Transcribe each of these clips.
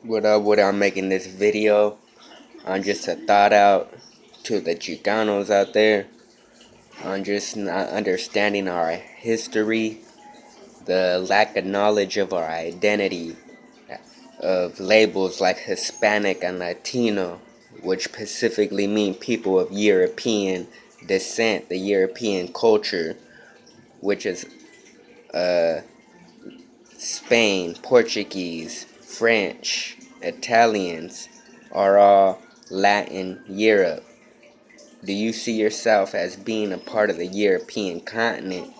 What I'm making this video on just a thought out to the Chicanos out there on just not understanding our history, the lack of knowledge of our identity, of labels like Hispanic and Latino, which specifically mean people of European descent, the European culture, which is uh, Spain, Portuguese, French, Italians, are all Latin Europe. Do you see yourself as being a part of the European continent?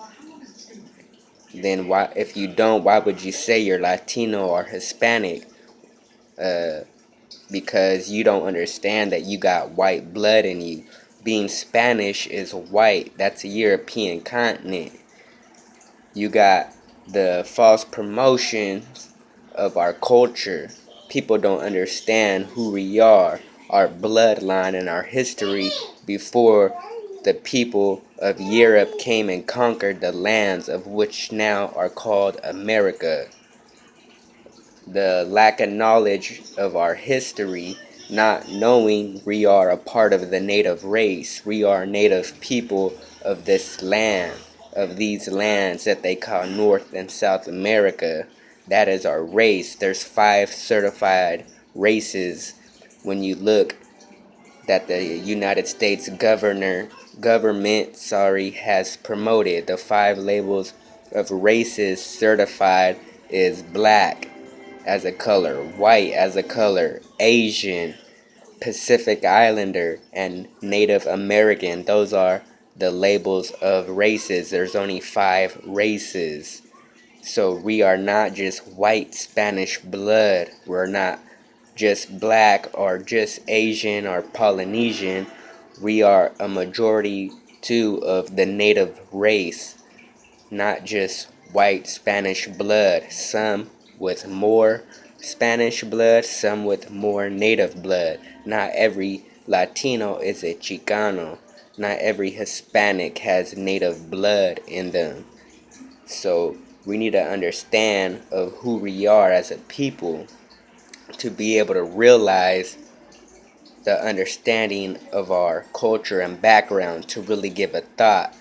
Then why, if you don't, why would you say you're Latino or Hispanic? Uh, because you don't understand that you got white blood in you. Being Spanish is white. That's a European continent. You got the false promotions of our culture. People don't understand who we are, our bloodline and our history before the people of Europe came and conquered the lands of which now are called America. The lack of knowledge of our history, not knowing we are a part of the native race, we are native people of this land, of these lands that they call North and South America. That is our race. There's 5 certified races when you look that the United States government has promoted. The 5 labels of races certified is black as a color, white as a color, Asian, Pacific Islander, and Native American. Those are the labels of races. There's only 5 races. So we are not just white Spanish blood. We're not just black or just Asian or Polynesian. We are a majority too of the native race, not just white Spanish blood. Some with more Spanish blood, some with more native blood. Not every Latino is a Chicano. Not every Hispanic has native blood in them. So we need to understand of who we are as a people to be able to realize the understanding of our culture and background, to really give a thought.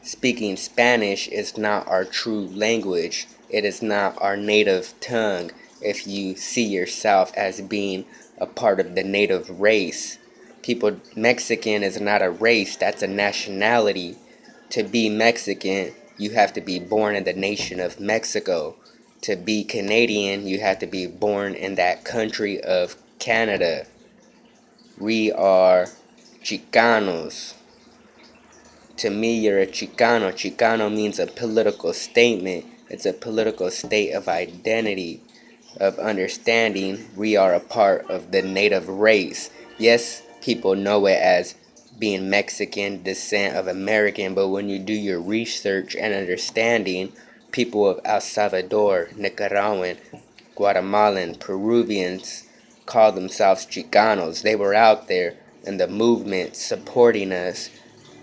Speaking Spanish is not our true language. It is not our native tongue if you see yourself as being a part of the native race. Mexican is not a race, that's a nationality. To be Mexican, you have to be born in the nation of Mexico. To be Canadian, you have to be born in that country of Canada. We are Chicanos. To me, you're a Chicano. Chicano means a political statement. It's a political state of identity, of understanding we are a part of the native race. Yes, people know it as being Mexican descent of American, but when you do your research and understanding, people of El Salvador, Nicaraguan, Guatemalan, Peruvians call themselves Chicanos. They were out there in the movement supporting us.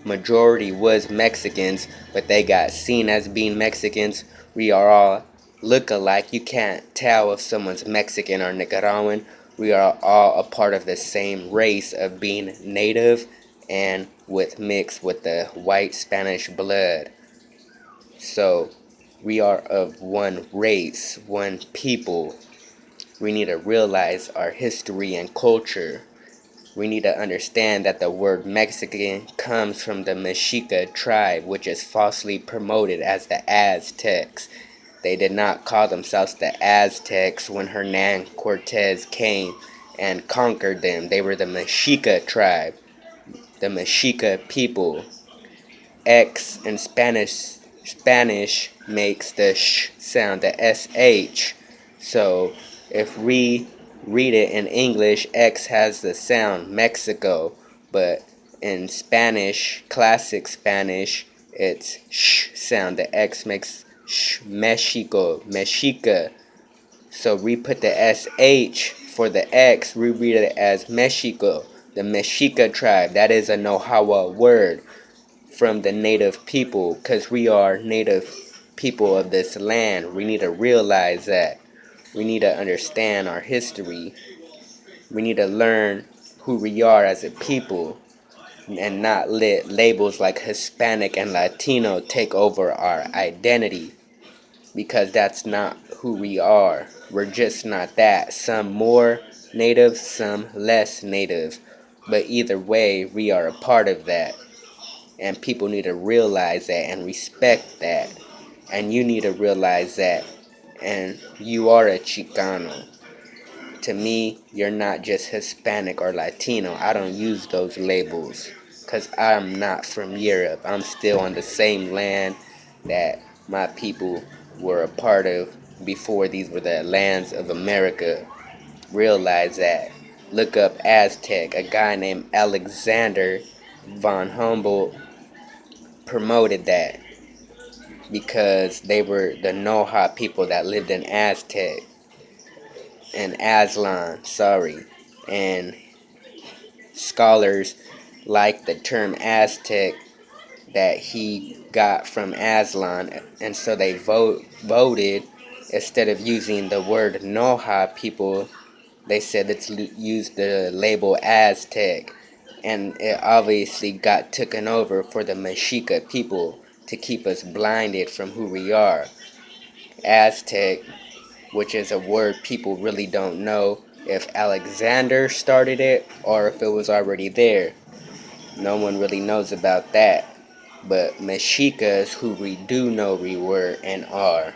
Majority was Mexicans, but they got seen as being Mexicans. We are all look alike. You can't tell if someone's Mexican or Nicaraguan. We are all a part of the same race of being native and with mixed with the white Spanish blood. So we are of one race, one people. We need to realize our history and culture. We need to understand that the word Mexican comes from the Mexica tribe, which is falsely promoted as the Aztecs. They did not call themselves the Aztecs when Hernan Cortez came and conquered them. They were the Mexica tribe, the Mexica people. X in Spanish makes the sh sound, the sh. So if we read it in English, X has the sound Mexico, but in Spanish, classic Spanish, it's sh sound. The X makes sh, Mexico, Mexica. So we put the sh for the X, we read it as Mexico, the Mexica tribe. That is a Nohawa word from the native people, because we are native people of this land. We need to realize that. We need to understand our history. We need to learn who we are as a people and not let labels like Hispanic and Latino take over our identity, because that's not who we are. We're just not that. Some more native, some less native. But either way, we are a part of that. And people need to realize that and respect that. And you need to realize that. And you are a Chicano. To me, you're not just Hispanic or Latino. I don't use those labels because I'm not from Europe. I'm still on the same land that my people were a part of before these were the lands of America. Realize that. Look up Aztec. A guy named Alexander von Humboldt promoted that because they were the Noha people that lived in Aztec and Aslan, and scholars like the term Aztec that he got from Aslan, and so they voted instead of using the word Noha people, they said let's use the label Aztec, and it obviously got taken over for the Mexica people to keep us blinded from who we are. Aztec, which is a word people really don't know if Alexander started it or if it was already there. No one really knows about that. But Mexica is who we do know we were and are,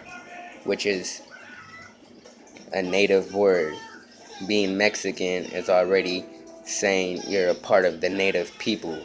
which is a native word. Being Mexican is already saying you're a part of the native people.